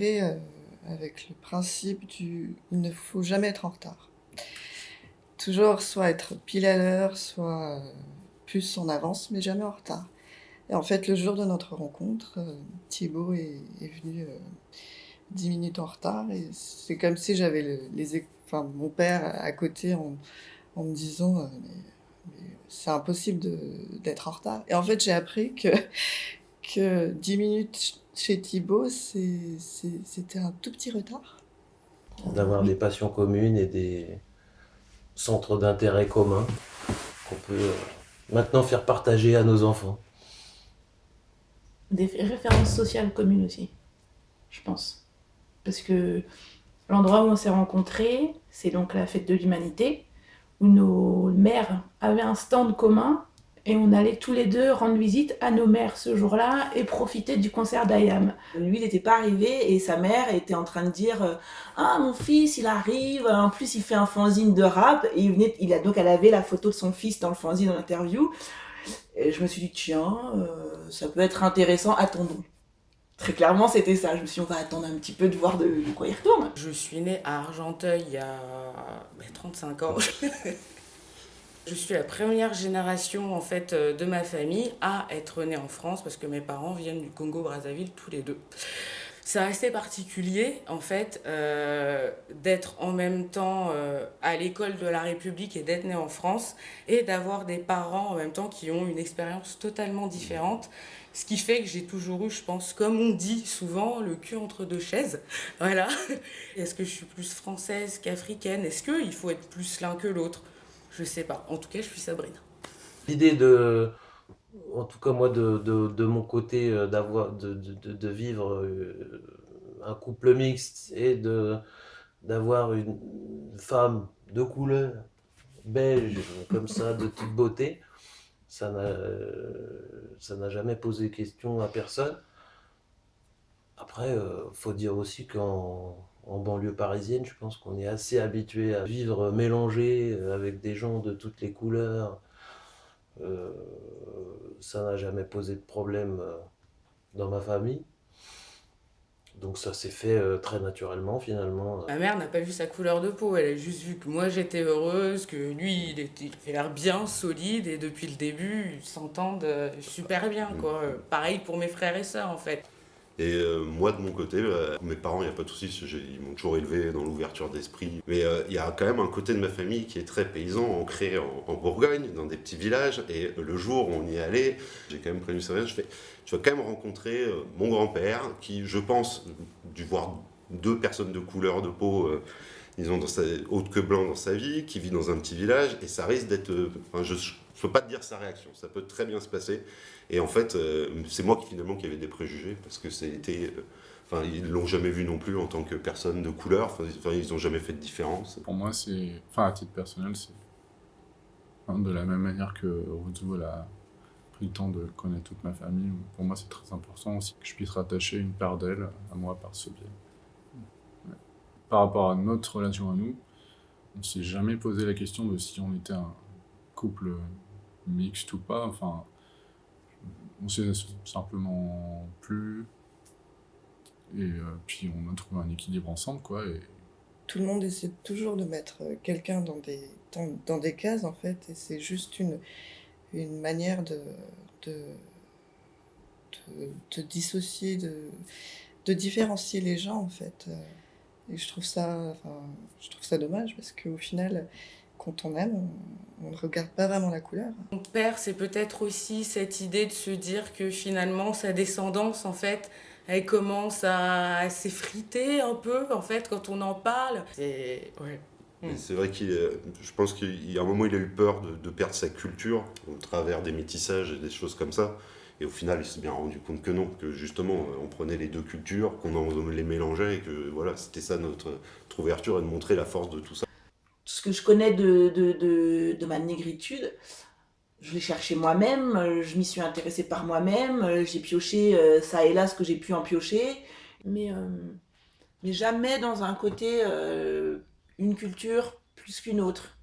élevé avec le principe du il ne faut jamais être en retard. Toujours soit être pile à l'heure, soit plus en avance, mais jamais en retard. Et en fait, le jour de notre rencontre, Thibaut est venu 10 minutes en retard et c'est comme si j'avais enfin, mon père à côté en me disant mais c'est impossible d'être en retard. Et en fait, j'ai appris que 10 minutes chez Thibaut, c'était un tout petit retard. D'avoir des passions communes et des centres d'intérêt communs qu'on peut maintenant faire partager à nos enfants. Des références sociales communes aussi, je pense. Parce que l'endroit où on s'est rencontrés, c'est donc la fête de l'humanité, où nos mères avaient un stand commun et on allait tous les deux rendre visite à nos mères ce jour-là et profiter du concert d'Ayam. Lui, il n'était pas arrivé et sa mère était en train de dire « Ah, mon fils, il arrive, en plus il fait un fanzine de rap » et donc elle avait la photo de son fils dans le fanzine en interview. Et je me suis dit « Tiens, ça peut être intéressant, attendons ». Très clairement, c'était ça. Je me suis dit, on va attendre un petit peu de voir de quoi il retourne. Je suis née à Argenteuil il y a 35 ans. Je suis la première génération en fait, de ma famille à être née en France parce que mes parents viennent du Congo-Brazzaville tous les deux. C'est assez particulier en fait d'être en même temps à l'école de la République et d'être né en France et d'avoir des parents en même temps qui ont une expérience totalement différente. Ce qui fait que j'ai toujours eu, je pense, comme on dit souvent, le cul entre deux chaises. Voilà. Est-ce que je suis plus française qu'africaine ? Est-ce qu'il faut être plus l'un que l'autre ? Je sais pas. En tout cas, je suis Sabrina. L'idée en tout cas moi de mon côté, de vivre un couple mixte et d'avoir une femme de couleur belge comme ça, de toute beauté, ça n'a jamais posé question à personne. Après, faut dire aussi en banlieue parisienne, je pense qu'on est assez habitué à vivre mélangé avec des gens de toutes les couleurs. Ça n'a jamais posé de problème dans ma famille. Donc ça s'est fait très naturellement finalement. Ma mère n'a pas vu sa couleur de peau, elle a juste vu que moi j'étais heureuse, que lui il avait l'air bien solide et depuis le début ils s'entendent super bien quoi. Pareil pour mes frères et sœurs en fait. Et moi, de mon côté, mes parents, il n'y a pas de souci, ils m'ont toujours élevé dans l'ouverture d'esprit. Mais il y a quand même un côté de ma famille qui est très paysan, ancré en Bourgogne, dans des petits villages. Et le jour où on y allait, j'ai quand même prévenu ça, je vais quand même rencontrer mon grand-père, qui, je pense, dû voir 2 personnes de couleur de peau, disons, autre que blanc dans sa vie, qui vit dans un petit village. Et ça risque d'être... je ne peux pas te dire sa réaction, ça peut très bien se passer. Et en fait, c'est moi qui avais des préjugés, parce que ils l'ont jamais vu non plus en tant que personne de couleur, ils n'ont jamais fait de différence. Pour moi, à titre personnel, c'est de la même manière que Rouzou a pris le temps de connaître toute ma famille. Pour moi, c'est très important aussi que je puisse rattacher une part d'elle à moi par ce biais. Ouais. Par rapport à notre relation à nous, on ne s'est jamais posé la question de si on était un couple mixte ou pas. Enfin, on s'est simplement plu et puis on a trouvé un équilibre ensemble, quoi. Et tout le monde essaie toujours de mettre quelqu'un dans des cases en fait, et c'est juste une manière de dissocier, de différencier les gens en fait. Et je trouve ça dommage parce qu'au final, quand on aime, on ne regarde pas vraiment la couleur. Mon père, c'est peut-être aussi cette idée de se dire que finalement sa descendance en fait, elle commence à s'effriter un peu en fait quand on en parle. Et c'est vrai je pense qu'il y a un moment il a eu peur de perdre sa culture au travers des métissages et des choses comme ça. Et au final, il s'est bien rendu compte que non, que justement, on prenait les 2 cultures, qu'on les mélangeait et que voilà, c'était ça notre ouverture et de montrer la force de tout ça. Tout ce que je connais de ma négritude, je l'ai cherché moi-même, je m'y suis intéressée par moi-même, j'ai pioché ça et là ce que j'ai pu en piocher, mais jamais dans un côté une culture plus qu'une autre.